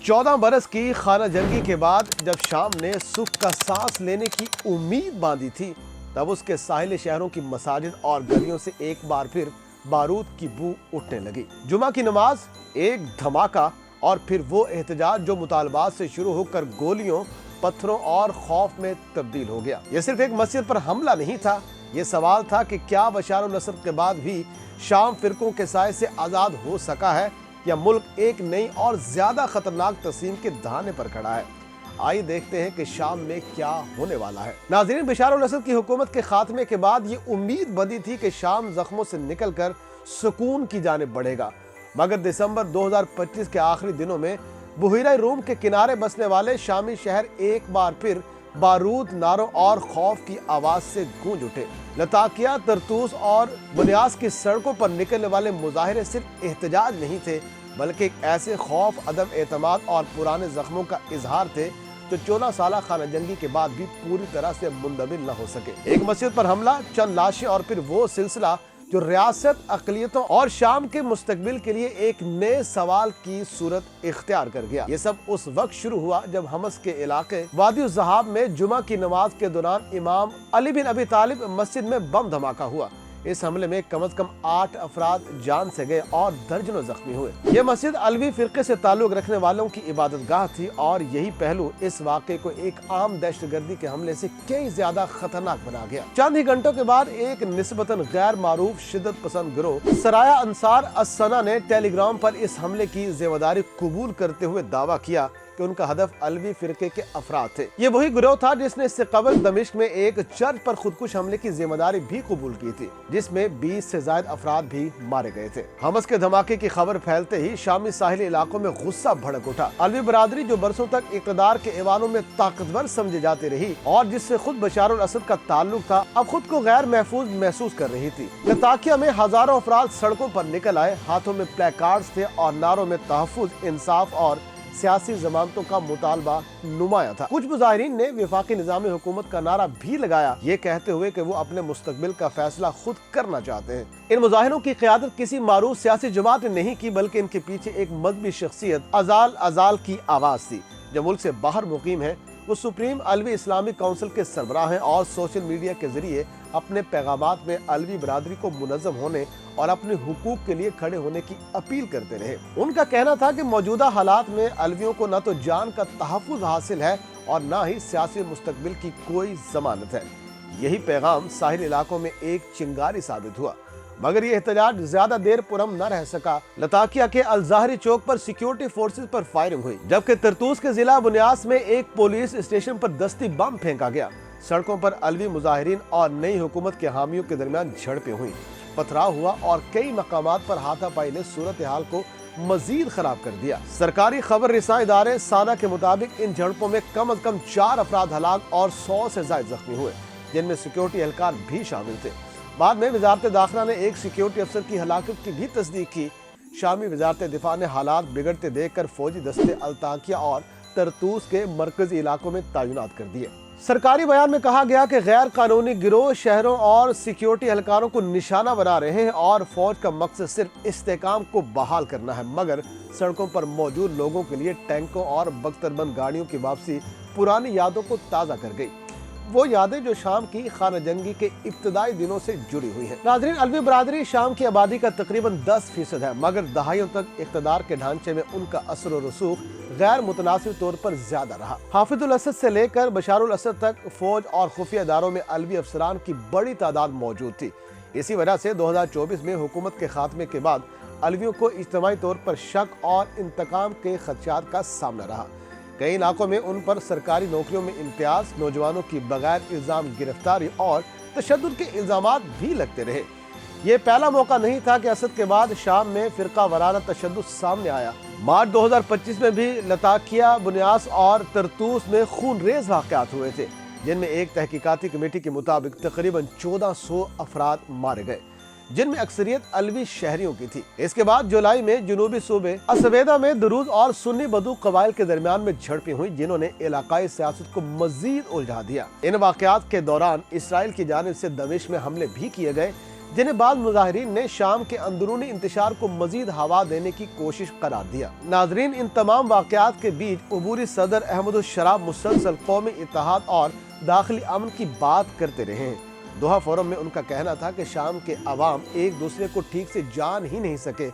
14 बरस की खाना जंगी के बाद जब शाम ने सुख का सांस लेने की उम्मीद बांधी थी, तब उसके साहिल शहरों की मसाजिद और गलियों से एक बार फिर बारूद की बू उठने लगी। जुमा की नमाज, एक धमाका और फिर वो एहतजाज जो मुतालबात से शुरू होकर गोलियों, पत्थरों और खौफ में तब्दील हो गया। ये सिर्फ एक मस्जिद पर हमला नहीं था, ये सवाल था कि क्या बशार अल असद के बाद भी शाम फिरकों के साए से आजाद हो सका है या मुल्क एक नई और ज्यादा खतरनाक तस्वीर के दहाने पर खड़ा है। आइए देखते हैं कि शाम में क्या होने वाला है। नाज़रीन, बशार अल असद की हुकूमत के खात्मे के बाद ये उम्मीद बंधी थी कि शाम जख्मों से निकलकर सुकून की जानिब बढ़ेगा, मगर दिसंबर 2025 के आखिरी दिनों में बुहीरा रूम के किनारे बसने वाले शामी शहर एक बार फिर बारूद, नारों और खौफ की आवाज से गूंज उठे। लताकिया, तरतूस और बुनियास की सड़कों पर निकलने वाले मुजाहिरे सिर्फ एहतजाज नहीं थे, बल्कि एक ऐसे खौफ, अदम एतमाद और पुराने जख्मों का इजहार थे जो 14 साल खाना जंगी के बाद भी पूरी तरह से मुंदमिल न हो सके। एक मस्जिद पर हमला, चंद लाशें और फिर वो सिलसिला जो रियासत, अक़लियतों और शाम के मुस्तकबिल के लिए एक नए सवाल की सूरत इख्तियार कर गया। ये सब उस वक्त शुरू हुआ जब हमस के इलाके वादी ज़हाब में जुमा की नमाज के दौरान इमाम अली बिन अबी तालिब मस्जिद में बम धमाका हुआ। इस हमले में कम से कम 8 अफराद जान से गए और दर्जनों जख्मी हुए। ये मस्जिद अलवी फिरके से ताल्लुक रखने वालों की इबादतगाह थी और यही पहलू इस वाक़े को एक आम दहशतगर्दी के हमले से कई ज्यादा खतरनाक बना गया। चंद ही घंटों के बाद एक निस्बतन गैर मारूफ शिद्दत पसंद गिरोह सराया अंसार अस-सना ने टेलीग्राम पर इस हमले की जिम्मेदारी कबूल करते हुए दावा किया कि उनका हदफ अलवी फिरके के अफराद थे। ये वही गिरोह था जिसने इससे कबल दमिश्क में एक चर्च पर खुदकुश हमले की जिम्मेदारी भी कबूल की थी, जिसमें 20 से ज्यादा अफराद भी मारे गए थे। हमस के धमाके की खबर फैलते ही शामी साहिली इलाकों में गुस्सा भड़क उठा। अलवी बरादरी जो बरसों तक इक़्तिदार के ऐवानों में ताकतवर समझी जाती रही और जिससे खुद बशार अल असद का ताल्लुक था, अब खुद को गैर महफूज महसूस कर रही थी। लताकिया में हजारों अफराद सड़कों पर निकल आए, हाथों में प्लेकार्ड्स थे और नारों में तहफ़्फ़ुज़, इंसाफ और सियासी जमानतों का मुतालबा नुमाया था। कुछ मुजाहिरीन ने वफाकी निज़ाम हुकूमत का नारा भी लगाया, ये कहते हुए कि वो अपने मुस्तकबिल का फैसला खुद करना चाहते हैं। इन मुजाहिरों की क़यादत किसी मारूफ सियासी जमात ने नहीं की, बल्कि इनके पीछे एक मजहबी शख्सियत अजाल अजाल की आवाज थी जो मुल्क से बाहर मुकीम है। वो सुप्रीम अलवी इस्लामिक काउंसिल के सरबराह हैं और सोशल मीडिया के जरिए अपने पैगामात में अलवी बरादरी को मुनज़्ज़म होने और अपने हुकूक के लिए खड़े होने की अपील करते रहे। उनका कहना था कि मौजूदा हालात में अलवियों को न तो जान का तहफ़्फ़ुज़ हासिल है और न ही सियासी मुस्तकबिल की कोई जमानत है। यही पैगाम साहिल इलाकों में एक चिंगारी साबित हुआ, मगर ये एहतजाज ज्यादा देर पुरम न रह सका। लताकिया के अल-ज़ाहरी चौक पर सिक्योरिटी फोर्सेस पर फायरिंग हुई, जबकि तरतूस के जिला बुनियास में एक पुलिस स्टेशन पर दस्ती बम फेंका गया। सड़कों पर अलवी मुजाहिरीन और नई हुकूमत के हामियों के दरमियान झड़पें हुई, पथराव हुआ और कई मकामात पर हाथापाई ने सूरत हाल को मजीद खराब कर दिया। सरकारी खबर रिसां इदारे साना के मुताबिक इन झड़पों में कम से कम 4 अफराद हलाक और 100 से ज्यादा जख्मी हुए, जिनमें सिक्योरिटी एहलकार भी शामिल थे। बाद में वजारत दाखिला ने एक सिक्योरिटी अफसर की हलाकत की भी तस्दीक की। शामी वजारत दिफा ने हालात बिगड़ते देखकर फौजी दस्ते अल्ताकिया और तरतूस के मरकजी इलाकों में तैनात कर दिए। सरकारी बयान में कहा गया कि गैर कानूनी गिरोह शहरों और सिक्योरिटी एहलकारों को निशाना बना रहे हैं और फौज का मकसद सिर्फ इस्तेकाम को बहाल करना है, मगर सड़कों पर मौजूद लोगों के लिए टैंकों और बख्तरबंद गाड़ियों की वापसी पुरानी यादों को ताज़ा कर गई। वो यादें जो शाम की खाना जंगी के इब्तदाई दिनों से जुड़ी हुई है। नाज़रीन, अलवी बरादरी शाम की आबादी का तकरीबन 10% है, मगर दहाइयों तक इक़्तिदार के ढांचे में उनका असर और रसूख गैर मुतनासिब तौर पर ज्यादा रहा। हाफिज़ उल असद से लेकर बशार अल असद तक फौज और खुफिया इदारों में अलवी अफसरान की बड़ी तादाद मौजूद थी। इसी वजह से 2024 में हुकूमत के खात्मे के बाद अलवियों को इज्तिमाई तौर पर शक और इंतकाम के खदशात का सामना रहा। कई इलाकों में उन पर सरकारी नौकरियों में इम्तियाज, नौजवानों की बगैर इल्जाम गिरफ्तारी और तशद्दुद के इल्जामात भी लगते रहे। ये पहला मौका नहीं था कि असद के बाद शाम में फिरका वाराना तशद्दुद सामने आया। मार्च 2025 में भी लताकिया, बुनियास और तरतूस में खूनरेज वाक़यात हुए थे, जिनमें एक तहकीकाती कमेटी के मुताबिक तकरीबन 1400 अफराद मारे गए, जिनमें अक्सरियत अलवी शहरियों की थी। इसके बाद जुलाई में जुनूबी सूबे असवेदा में दरूज और सुन्नी बदू कबाइल के दरमियान में झड़पें हुई, जिन्होंने इलाकाई सियासत को मजीद उलझा दिया। इन वाक़यात के दौरान इसराइल की जानिब से दमिश्क में हमले भी किए गए, जिन्हें बाद मुजाहिरीन ने शाम के अंदरूनी इंतशार को मजीद हवा देने की कोशिश करार दिया। नाजरीन, इन तमाम वाकयात के बीच अबूरी सदर अहमद शराब मुसलसल कौमी इत्तेहाद और दाखिली अमन की बात करते रहे हैं। दोहा फोरम में उनका कहना था कि शाम के अवाम एक दूसरे को ठीक से जान ही नहीं सके,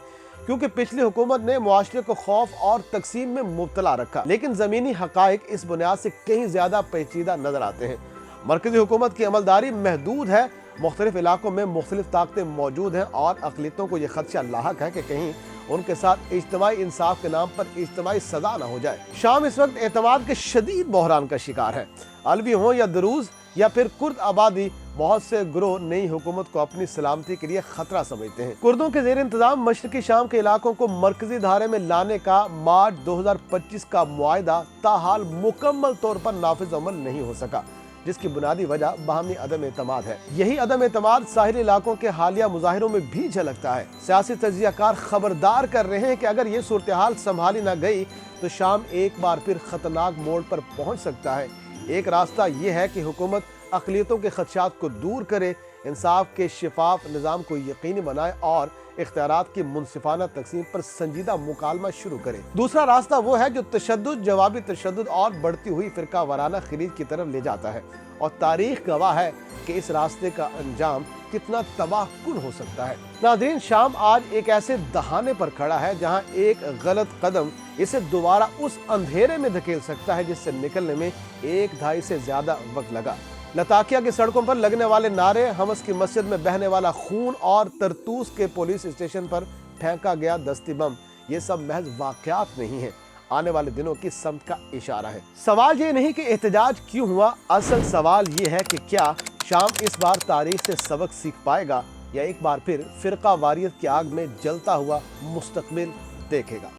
क्योंकि पिछली हुकूमत ने मुआशरे को खौफ और तकसीम में मुब्तला रखा। लेकिन ज़मीनी हकाइक इस बुनियाद से कहीं ज़्यादा पेचीदा नजर आते हैं। मरकजी हुकूमत की अमलदारी महदूद है, मुख्तलिफ इलाकों में मुख्तलिफ ताकतें मौजूद हैं और अक़लियतों को यह खदशा लाहक है कि कहीं उनके साथ इज्तिमाई इंसाफ के नाम पर इज्तिमाई सजा न हो जाए। शाम इस वक्त एतमाद के शदीद बहरान का शिकार है। अलवी हो या दरूज या फिर कुर्द आबादी, बहुत से ग्रोह नई हुकूमत को अपनी सलामती के लिए खतरा समझते हैं। कुर्दों के ज़ेर इंतजाम मशरकी शाम के इलाकों को मरकजी धारे में लाने का मार्च 2025 का मुआहदा ताहाल मुकम्मल तौर पर नाफिज अमल नहीं हो सका, जिसकी बुनियादी वजह बाहमी अदम एतमाद है। यही अदम एतमाद साहिली इलाकों के हालिया मुजाहिरों में भी झलकता है। सियासी तज्जियाकार खबरदार कर रहे हैं कि अगर ये सूरत हाल संभाली न गई तो शाम एक बार फिर खतरनाक मोड़ पर पहुंच सकता है। एक रास्ता ये है कि हुकूमत अक़लियतों के खदशात को दूर करे, इंसाफ के शिफाफ निज़ाम को यकीनी बनाए और इख्तियारात की मुनसिफाना तकसीम पर संजीदा मुकालमा शुरू करे। दूसरा रास्ता वो है जो तशद्दुद, जवाबी तशद्दुद और बढ़ती हुई फिरका वाराना खरीद की तरफ ले जाता है, और तारीख गवाह है कि इस रास्ते का अंजाम कितना तबाहकुन हो सकता है। नाज़रीन, शाम आज एक ऐसे दहाने पर खड़ा है जहां एक गलत कदम इसे दोबारा उस अंधेरे में धकेल सकता है जिससे निकलने में एक दहाई से ज्यादा वक्त लगा। लताकिया की सड़कों पर लगने वाले नारे, हमस की मस्जिद में बहने वाला खून और तरतूस के पुलिस स्टेशन पर फेंका गया दस्ती बम, ये सब महज वाकयात नहीं है, आने वाले दिनों की समत का इशारा है। सवाल ये नहीं कि एहतजाज क्यों हुआ, असल सवाल ये है कि क्या शाम इस बार तारीख से सबक सीख पाएगा या एक बार फिर फिरका वारियत की आग में जलता हुआ मुस्तकबिल देखेगा।